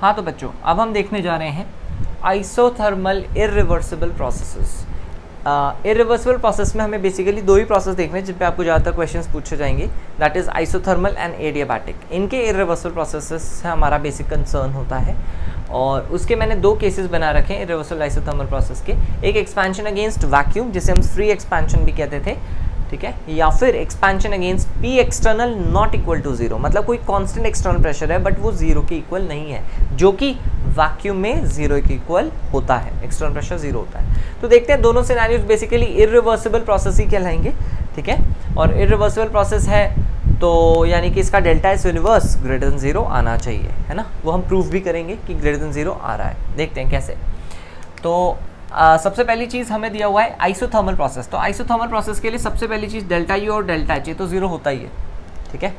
हाँ तो बच्चों अब हम देखने जा रहे हैं isothermal irreversible processes. Irreversible process में हमें बेसिकली दो ही प्रोसेस देखने हैं जिन पे आपको ज़्यादातर क्वेश्चंस पूछे जाएंगे, that is isothermal and adiabatic. इनके इरिवर्सिबल प्रोसेसेस से हमारा बेसिक कंसर्न होता है और उसके मैंने दो केसेस बना रखे हैं इरिवर्सिबल आइसोथर्मल प्रोसेस के। एक एक्सपेंशन अगेंस्ट वैक्यूम जिसे हम फ्री एक्सपेंशन भी कहते थे, ठीक है, या फिर expansion against P external not equal to zero, मतलब कोई कांस्टेंट एक्सटर्नल प्रेशर है बट वो जीरो के इक्वल नहीं है, जो कि वैक्यूम में जीरो के इक्वल होता है, एक्सटर्नल प्रेशर जीरो होता है। तो देखते हैं दोनों सिनेरियोज बेसिकली इरिवर्सिबल प्रोसेस ही कहलाएंगे, ठीक है। और इरिवर्सिबल प्रोसेस है तो यानी कि इसका delta S universe greater than zero आना चाहिए, है ना। वो हम प्रूव भी करेंगे कि ग्रेटर देन जीरो आ रहा है। देखते हैं कैसे। तो सबसे पहली चीज़ हमें दिया हुआ है आइसोथर्मल प्रोसेस। तो आइसोथर्मल प्रोसेस के लिए सबसे पहली चीज़ डेल्टा यू और डेल्टा एच, ये तो जीरो होता ही है, ठीक है।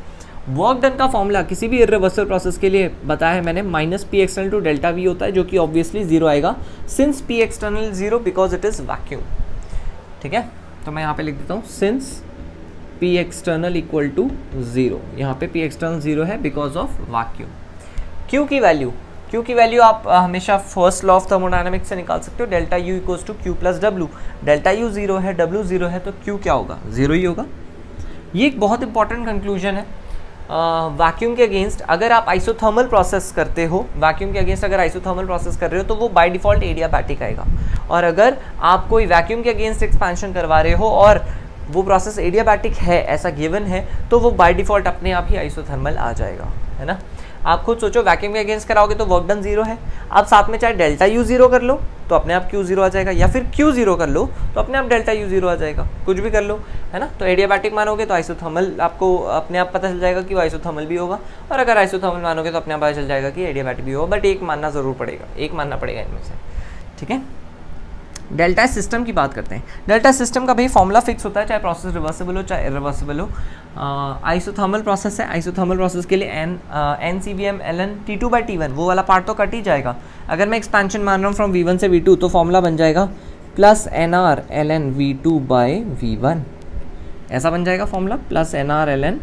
वर्क डन का फॉर्मूला किसी भी इरिवर्सिबल प्रोसेस के लिए बताया है मैंने, minus P external to delta V होता है, जो कि ऑब्वियसली जीरो आएगा since P external zero because it is vacuum, ठीक है। तो मैं यहाँ पे लिख देता हूँ since P external equal to zero, यहाँ पे पी एक्सटर्नल जीरो है बिकॉज ऑफ वैक्यूम। क्यू की वैल्यू आप हमेशा फर्स्ट लॉ ऑफ थर्मोडायनामिक्स से निकाल सकते हो, delta U equals to Q plus W. Delta U zero है, डब्ल्यू जीरो है, तो क्यू क्या होगा, जीरो ही होगा। ये एक बहुत इंपॉर्टेंट कंक्लूजन है। वैक्यूम के अगेंस्ट अगर आप आइसोथर्मल प्रोसेस करते हो, वैक्यूम के अगेंस्ट अगर आइसोथर्मल प्रोसेस कर रहे हो तो वो बाय डिफॉल्ट एडियाबैटिक आएगा। और अगर आप कोई वैक्यूम के अगेंस्ट एक्सपेंशन करवा रहे हो और वो प्रोसेस एडियाबैटिक है, ऐसा गिवन है, तो वो बाय डिफॉल्ट अपने आप ही आइसोथर्मल आ जाएगा, है ना। आप खुद सोचो, वैक्यूम के अगेंस्ट कराओगे तो वर्क डन जीरो है, आप साथ में चाहे डेल्टा यू जीरो कर लो तो अपने आप क्यू जीरो आ जाएगा, या फिर क्यू जीरो कर लो तो अपने आप डेल्टा यू जीरो आ जाएगा, कुछ भी कर लो, है ना। तो एडियाबैटिक मानोगे तो आइसोथर्मल आपको अपने आप पता चल जाएगा कि वो आइसोथर्मल भी होगा, और अगर आइसोथर्मल मानोगे तो अपने आप पता चल जाएगा कि एडियाबैटिक भी होगा, बट एक मानना ज़रूर पड़ेगा, एक मानना पड़ेगा इनमें से, ठीक है। डेल्टा सिस्टम की बात करते हैं। डेल्टा सिस्टम का भाई फॉर्मूला फिक्स होता है, चाहे प्रोसेस रिवर्सिबल हो चाहे इरिवर्सिबल हो। आइसोथर्मल प्रोसेस है, आइसोथर्मल प्रोसेस के लिए N C we M L N T two by T one, वो वाला पार्ट तो कट ही जाएगा। अगर मैं एक्सपेंशन मान रहा हूँ फ्रॉम वी वन से वी टू तो फॉर्मूला बन जाएगा plus N R L N V two by we one, ऐसा बन जाएगा formula, plus N R L N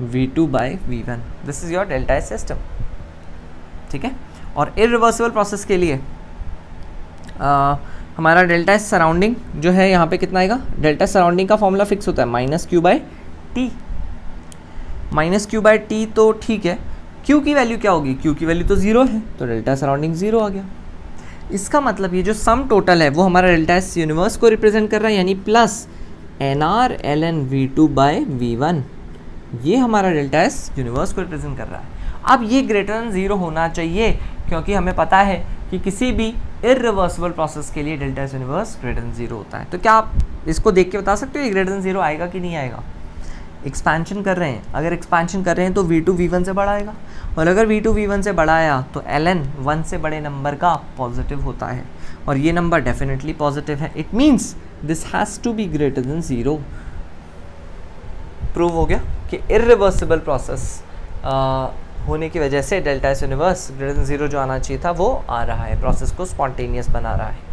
V two by we one. This is your delta system, ठीक है। और इरिवर्सिबल प्रोसेस के लिए हमारा डेल्टा एस सराउंडिंग जो है यहाँ पे कितना आएगा, डेल्टा सराउंडिंग का फॉर्मूला फिक्स होता है minus q by T. Minus q by T तो ठीक है, क्यू की वैल्यू क्या होगी, क्यू की वैल्यू तो जीरो है, तो डेल्टा सराउंडिंग जीरो आ गया। इसका मतलब ये जो सम टोटल है वो हमारा डेल्टा एस यूनिवर्स को रिप्रेजेंट कर रहा है, यानी plus N R L N V two by we one, ये हमारा डेल्टा एस यूनिवर्स को रिप्रेजेंट कर रहा है। अब ये ग्रेटर देन जीरो होना चाहिए, क्योंकि हमें पता है कि किसी भी इरिवर्सिबल प्रोसेस के लिए delta S universe greater than zero होता है। तो क्या आप इसको देख के बता सकते हो ये ग्रेटर देन जीरो आएगा कि नहीं आएगा। एक्सपेंशन कर रहे हैं, अगर एक्सपेंशन कर रहे हैं तो वी टू वी वन से बड़ा आएगा, और अगर वी टू वी वन से बड़ा आया तो एल एन वन से बड़े नंबर का पॉजिटिव होता है, और ये नंबर डेफिनेटली पॉजिटिव है। It means this has to be greater than zero. Prove हो गया कि इरिवर्सिबल प्रोसेस होने की वजह से delta S universe greater than zero जो आना चाहिए था वो आ रहा है, प्रोसेस को स्पॉन्टेनियस बना रहा है।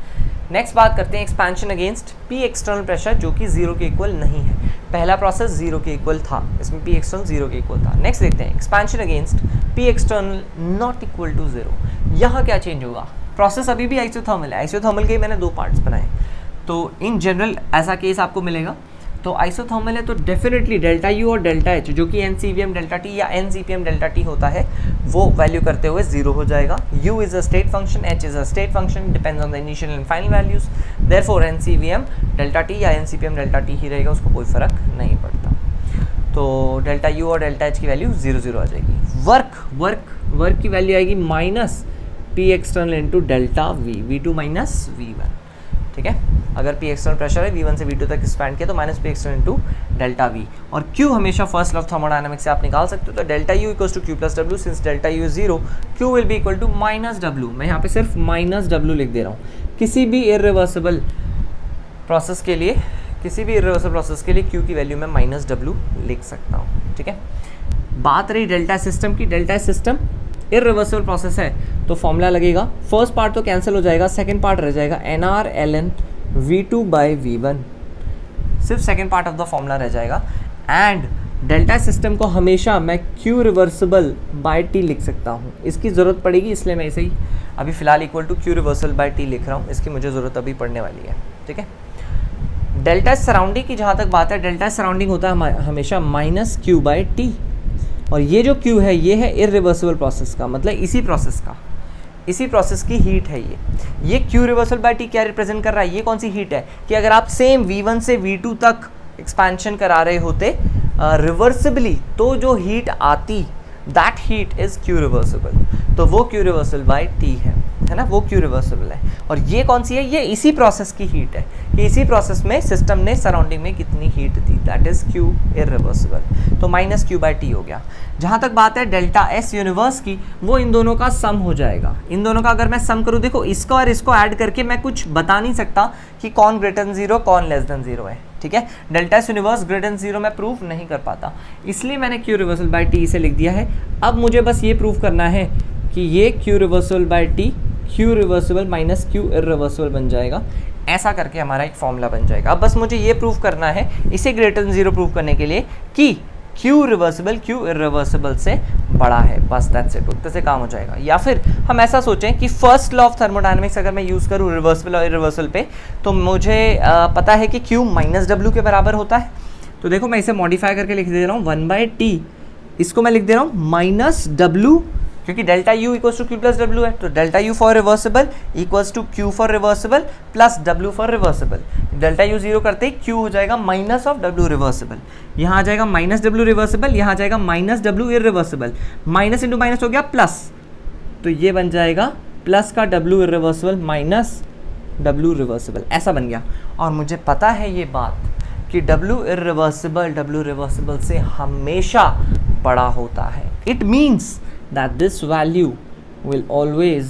नेक्स्ट बात करते हैं expansion against P external pressure, जो कि जीरो के इक्वल नहीं है। पहला प्रोसेस जीरो के इक्वल था, इसमें पी एक्सटर्नल जीरो के इक्वल था। नेक्स्ट देखते हैं expansion against P external not equal to zero. यहाँ क्या चेंज होगा, प्रोसेस अभी भी आइसोथर्मल है, आइसोथर्मल के मैंने दो पार्ट्स बनाए, तो इन जनरल ऐसा केस आपको मिलेगा। तो आइसोथर्मल है तो डेफिनेटली डेल्टा यू और डेल्टा एच, जो कि n C we m delta t या n C P m delta t होता है, वो वैल्यू करते हुए जीरो हो जाएगा। U is a state function, h is a state function, depends on the initial and final values, therefore n C we m delta t या n C P m delta t ही रहेगा, उसको कोई फर्क नहीं पड़ता। तो डेल्टा यू और डेल्टा एच की वैल्यू जीरो जीरो आ जाएगी। वर्क की वैल्यू आएगी minus P external into delta V, V two minus V one, ठीक है। अगर पी एक्सटर्नल प्रेशर है V1 से V2 तक एक्सपैंड किया तो minus P external into delta V. और Q हमेशा फर्स्ट लॉ ऑफ थर्मोडायनामिक्स से आप निकाल सकते हो, तो delta U equals to Q plus W, since delta U is zero Q will be equal to minus W. मैं यहाँ पे सिर्फ माइनस डब्ल्यू लिख दे रहा हूँ। किसी भी इरिवर्सिबल प्रोसेस के लिए Q की वैल्यू में माइनस डब्ल्यू लिख सकता हूँ, ठीक है। बात रही डेल्टा सिस्टम की, डेल्टा सिस्टम इरिवर्सिबल प्रोसेस है तो फॉर्मूला लगेगा, फर्स्ट पार्ट तो कैंसिल हो जाएगा, सेकंड पार्ट रह जाएगा n R L N V two by we one, सिर्फ second part of the formula रह जाएगा। एंड डेल्टा सिस्टम को हमेशा मैं क्यू रिवर्सिबल बाय टी लिख सकता हूँ, इसकी ज़रूरत पड़ेगी इसलिए मैं इसे ही अभी फ़िलहाल equal to Q reversal by T लिख रहा हूँ, इसकी मुझे ज़रूरत अभी पड़ने वाली है। ठीक है, डेल्टा सराउंडिंग की जहाँ तक बात है, डेल्टा सराउंडिंग होता है हमेशा माइनस क्यू बाय टी, और ये जो क्यू है ये है इरिवर्सिबल प्रोसेस का, मतलब इसी प्रोसेस की हीट है ये क्यू रिवर्सल बाय टी क्या रिप्रेजेंट कर रहा है, ये कौन सी हीट है कि अगर आप सेम V1 से V2 तक एक्सपेंशन करा रहे होते रिवर्सिबली तो जो हीट आती that heat is Q reversible, तो वो क्यू रिवर्सल बाय टी है ना, वो क्यू रिवर्सिबल है। और ये कौन सी है, ये इसी प्रोसेस की हीट है कि इसी प्रोसेस में सिस्टम ने सराउंडिंग में कितनी heat the, that is Q irreversible, तो माइनस क्यू बाय टी हो गया। जहाँ तक बात है डेल्टा एस यूनिवर्स की, वो इन दोनों का सम हो जाएगा। इन दोनों का अगर मैं सम करूँ, देखो इसको और इसको ऐड करके मैं कुछ बता नहीं सकता कि कौन ग्रेटर देन जीरो कौन लेस देन जीरो है। ठीक है, delta S universe greater than zero मैं प्रूफ नहीं कर पाता, इसलिए मैंने क्यू रिवर्सल बाय टी इसे लिख दिया है। अब मुझे बस ये प्रूफ करना है कि ये Q reversal by T Q reversible minus Q irreversible बन जाएगा, ऐसा करके हमारा एक फॉर्मूला बन जाएगा। अब बस मुझे ये प्रूफ करना है इसे ग्रेटर देन जीरो प्रूफ करने के लिए कि क्यू रिवर्सिबल क्यू इरिवर्सिबल से बड़ा है, बस दैट्स इट, उतने से काम हो जाएगा। या फिर हम ऐसा सोचें कि फर्स्ट लॉ ऑफ थर्मोडायनेमिक्स अगर मैं यूज़ करूँ रिवर्सिबल और इरिवर्सिबल पे, तो मुझे पता है कि क्यू माइनस डब्ल्यू के बराबर होता है। तो देखो मैं इसे मॉडिफाई करके लिख दे रहा हूँ 1/t, इसको मैं लिख दे रहा हूँ माइनस डब्ल्यू, क्योंकि delta U equals to Q plus W है, तो delta U for reversible equals to Q for reversible plus W for reversible. Delta U zero करते ही क्यू हो जाएगा माइनस ऑफ डब्ल्यू रिवर्सिबल, यहाँ आ जाएगा माइनस डब्ल्यू रिवर्सिबल, यहाँ आ जाएगा minus W irreversible, minus into minus हो गया प्लस, तो ये बन जाएगा प्लस का W irreversible minus W reversible, ऐसा बन गया। और मुझे पता है ये बात कि डब्ल्यू इरिवर्सिबल से हमेशा बड़ा होता है। It means that this value will always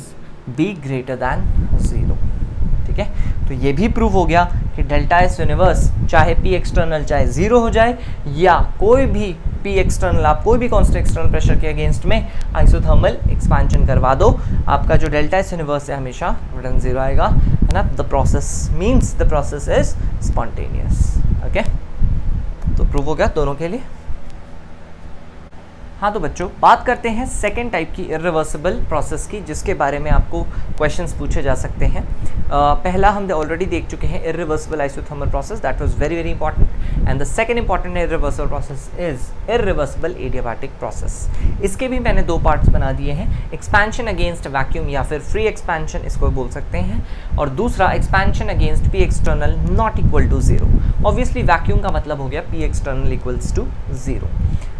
be greater than 0। ठीक है, तो ये भी प्रूव हो गया कि डेल्टा एस यूनिवर्स चाहे पी एक्सटर्नल चाहे 0 हो जाए या कोई भी पी एक्सटर्नल, आप कोई भी कांस्टेंट एक्सटर्नल प्रेशर के अगेंस्ट में आइसोथर्मल एक्सपेंशन करवा दो, आपका जो डेल्टा एस यूनिवर्स है हमेशा ग्रेटर देन 0 आएगा, है ना। The process means the process is spontaneous. Okay, तो प्रूव हो गया दोनों के लिए। हाँ, तो बच्चों बात करते हैं सेकेंड टाइप की इरिवर्सिबल प्रोसेस की, जिसके बारे में आपको क्वेश्चंस पूछे जा सकते हैं। पहला हम ऑलरेडी देख चुके हैं irreversible isothermal process, that was very important, and the second important irreversible process is irreversible adiabatic process. इसके भी मैंने दो पार्ट्स बना दिए हैं, एक्सपेंशन अगेंस्ट वैक्यूम या फिर फ्री एक्सपेंशन इसको बोल सकते हैं, और दूसरा expansion against P external not equal to 0। Obviously vacuum का मतलब हो गया पी एक्सटर्नल इक्वल्स टू 0।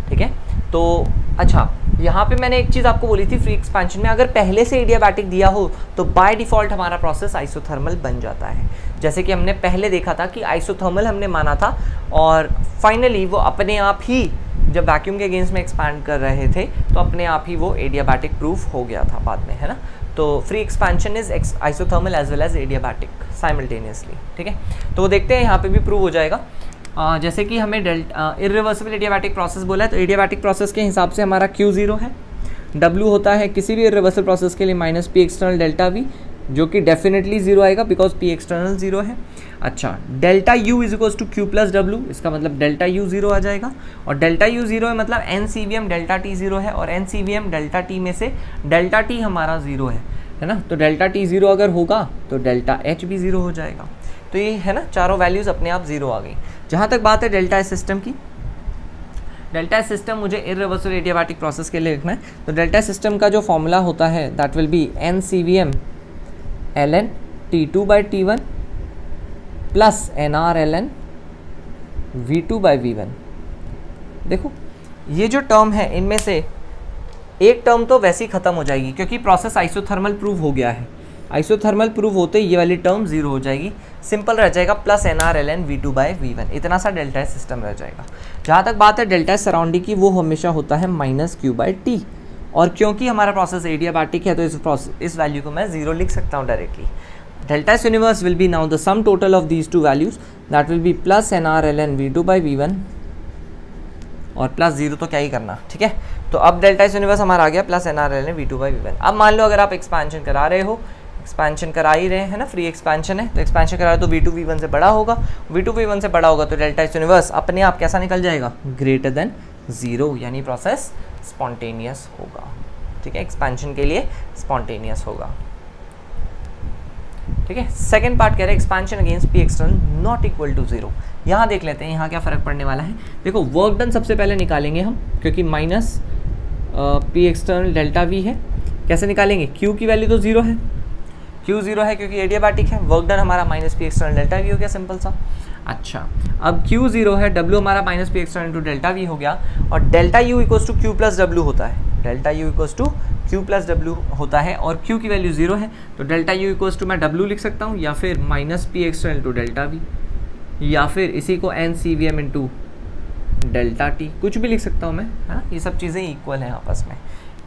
ठीक है, तो अच्छा, यहाँ पे मैंने एक चीज़ आपको बोली थी, फ्री एक्सपेंशन में अगर पहले से एडियाबैटिक दिया हो तो बाय डिफ़ॉल्ट हमारा प्रोसेस आइसोथर्मल बन जाता है। जैसे कि हमने पहले देखा था कि आइसोथर्मल हमने माना था और फाइनली वो अपने आप ही जब वैक्यूम के अगेंस्ट में एक्सपैंड कर रहे थे तो अपने आप ही वो एडियाबैटिक प्रूफ हो गया था बाद में, है ना। तो free expansion is isothermal as well as adiabatic simultaneously. ठीक है, तो वो देखते हैं यहाँ पे भी प्रूव हो जाएगा। जैसे कि हमें इरिवर्सिबल एडियाबैटिक प्रोसेस बोला है, तो एडियाबैटिक प्रोसेस के हिसाब से हमारा Q 0 है, W होता है किसी भी इरिवर्सिबल प्रोसेस के लिए minus P external delta V, जो कि डेफिनेटली 0 आएगा बिकॉज पी एक्सटर्नल 0 है। अच्छा, delta U is equals to Q plus W, इसका मतलब डेल्टा U 0 आ जाएगा, और डेल्टा U 0 है मतलब NCVM डेल्टा T 0 है, और NCVM डेल्टा T में से डेल्टा T हमारा 0 है ना। तो डेल्टा T 0 अगर होगा तो डेल्टा H भी 0 हो जाएगा। तो ये है ना, चारों वैल्यूज़ अपने आप 0 आ गई। जहाँ तक बात है डेल्टा एस सिस्टम की, डेल्टा एस सिस्टम मुझे इरिवर्सिबल एडियाबैटिक प्रोसेस के लिए लिखना है, तो डेल्टा एस सिस्टम का जो फॉर्मूला होता है that will be NCVM ln T2/T1 plus NR ln V2/V1। देखो ये जो टर्म है इनमें से एक टर्म तो वैसे ही ख़त्म हो जाएगी क्योंकि प्रोसेस आइसोथर्मल प्रूव हो गया है। आइसोथर्मल प्रूव होते ही ये वाली टर्म 0 हो जाएगी, सिंपल रह जाएगा प्लस NR ln V2/V1, इतना सा डेल्टा एस सिस्टम रह जाएगा। जहाँ तक बात है डेल्टा एस सराउंडिंग की, वो हमेशा होता है माइनस Q/T, और क्योंकि हमारा प्रोसेस एडियाबैटिक है तो इस वैल्यू को मैं 0 लिख सकता हूँ directly. Delta S universe will be now the sum total of these two values, that will be plus NR ln V2/V1 और प्लस 0 तो क्या ही करना। ठीक है, तो अब डेल्टा एस यूनिवर्स हमारा आ गया प्लस NR ln V2/V1। अब मान लो अगर आप एक्सपेंशन करा रहे हो एक्सपेंशन करा ही रहे हैं ना, फ्री एक्सपेंशन है, तो एक्सपेंशन करा तो V2 V1 से बड़ा होगा, V2 V1 से बड़ा होगा तो डेल्टा एच यूनिवर्स अपने आप कैसा निकल जाएगा, ग्रेटर देन 0, यानी प्रोसेस स्पॉन्टेनियस होगा। ठीक है, एक्सपेंशन के लिए स्पॉन्टेनियस होगा। ठीक है, सेकंड पार्ट कह रहे हैं expansion against P external not equal to 0। यहाँ देख लेते हैं यहाँ क्या फ़र्क पड़ने वाला है। देखो वर्क डन सबसे पहले निकालेंगे हम, क्योंकि minus P external delta we है। कैसे निकालेंगे, क्यू की वैल्यू तो 0 है, क्यू 0 है क्योंकि एडियाबैटिक है, वर्क डन हमारा minus P external delta V हो गया, सिंपल सा। अच्छा, अब क्यू 0 है, डब्ल्यू हमारा minus P external into delta V हो गया, और delta U equals to Q plus W होता है, delta U equals to Q plus W होता है, और क्यू की वैल्यू 0 है, तो डेल्टा यू इक्वल्स टू मैं डब्ल्यू लिख सकता हूँ, या फिर minus P external into delta V, या फिर इसी को N C we M into delta T, कुछ भी लिख सकता हूँ मैं, है ना, ये सब चीज़ें इक्वल हैं आपस में।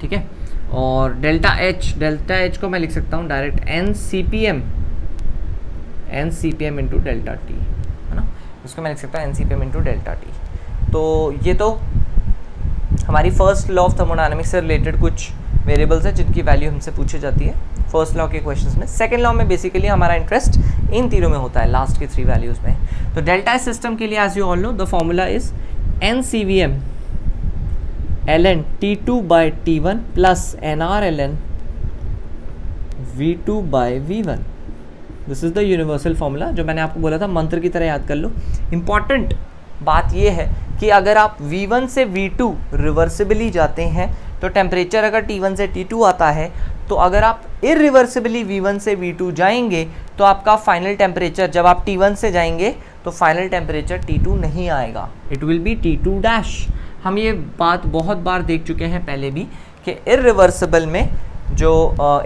ठीक है, और डेल्टा एच को मैं लिख सकता हूँ direct N C P M into delta T, है ना, उसको मैं लिख सकता हूँ N C P M into delta T. तो ये तो हमारी फर्स्ट लॉ ऑफ थर्मोडायनामिक्स से रिलेटेड कुछ वेरिएबल्स है जिनकी वैल्यू हमसे पूछी जाती है फर्स्ट लॉ के क्वेश्चंस में। सेकंड लॉ में बेसिकली हमारा इंटरेस्ट इन तीनों में होता है, लास्ट की 3 वैल्यूज में। तो डेल्टा सिस्टम के लिए as you all know the formula is N C we M ln T2 by T1 plus NR ln V2 by V1। This is the universal formula जो मैंने आपको बोला था, मंत्र की तरह याद कर लो। इंपॉर्टेंट बात यह है कि अगर आप V1 से V2 रिवर्सिबली जाते हैं तो टेम्परेचर अगर T1 से T2 आता है, तो अगर आप इरिवर्सिबली V1 से V2 जाएंगे तो आपका फाइनल टेम्परेचर, जब आप T1 से जाएंगे तो फाइनल टेम्परेचर T2 नहीं आएगा, it will be T2 dash. हम ये बात बहुत बार देख चुके हैं पहले भी कि इरिवर्सिबल में जो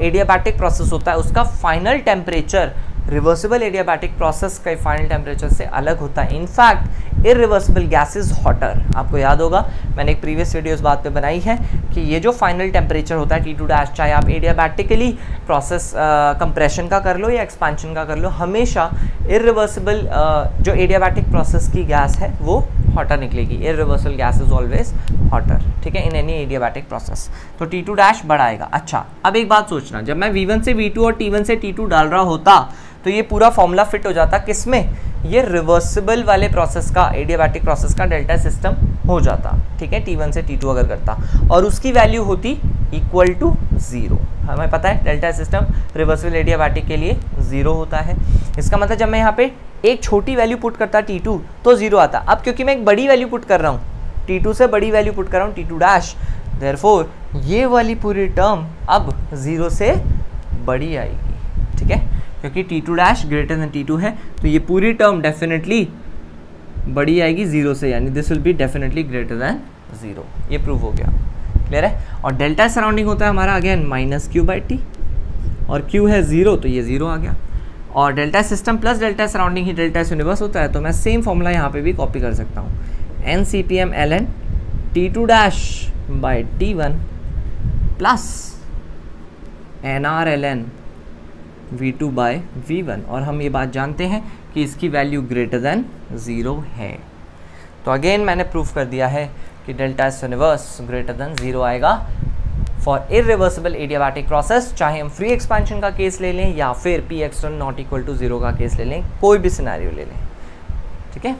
एडियाबैटिक प्रोसेस होता है उसका final temperature reversible adiabatic process का फाइनल टेम्परेचर से अलग होता है। In fact irreversible gas is hotter. आपको याद होगा मैंने एक प्रीवियस वीडियो इस बात पे बनाई है कि ये जो फाइनल टेम्परेचर होता है T2 डैश, चाहे आप एडियाबैटिकली प्रोसेस कंप्रेशन का कर लो या एक्सपेंशन का कर लो, हमेशा इरिवर्सिबल जो एडियाबैटिक प्रोसेस की गैस है वो हॉटर निकलेगी। Irreversible gas is always hotter, ठीक है, इन एनी एडियाबैटिक प्रोसेस। तो T2 डैश बढ़ाएगा। अच्छा, अब एक बात सोचना, जब मैं V1 से V2 और T1 से T2 डाल रहा होता तो ये पूरा फॉर्मूला फिट हो जाता किसमें, ये रिवर्सिबल वाले प्रोसेस का, एडियाबैटिक प्रोसेस का डेल्टा सिस्टम हो जाता। ठीक है, T1 से T2 अगर करता और उसकी वैल्यू होती इक्वल टू 0। हमें पता है डेल्टा सिस्टम रिवर्सिबल एडियाबैटिक के लिए 0 होता है। इसका मतलब जब मैं यहाँ पे एक छोटी वैल्यू पुट करता T2 तो 0 आता। अब क्योंकि मैं एक बड़ी वैल्यू पुट कर रहा हूँ, T2 से बड़ी वैल्यू पुट कर रहा हूँ, T2 डैश, देयरफॉर ये वाली पूरी टर्म अब 0 से बड़ी आएगी। ठीक है, क्योंकि T2 dash greater than T2 है तो ये पूरी टर्म डेफिनेटली बड़ी आएगी 0 से, यानी this will be definitely greater than 0। ये प्रूव हो गया, क्लियर है। और डेल्टा सराउंडिंग होता है हमारा again minus q by t, और क्यू है 0 तो ये 0 आ गया। और delta system plus delta surrounding ही डेल्टा यूनिवर्स होता है, तो मैं सेम फॉर्मूला यहाँ पे भी कॉपी कर सकता हूँ, N C P M L N T2 dash by T1 plus N R L N V2 by V1, और हम ये बात जानते हैं कि इसकी वैल्यू ग्रेटर देन 0 है। तो अगेन मैंने प्रूफ कर दिया है कि डेल्टा यूनिवर्स ग्रेटर देन 0 आएगा फॉर इरिवर्सिबल एडियाबैटिक प्रोसेस, चाहे हम फ्री एक्सपेंशन का केस ले लें या फिर P external not equal to 0 का केस ले लें, कोई भी सिनेरियो ले लें। ठीक है।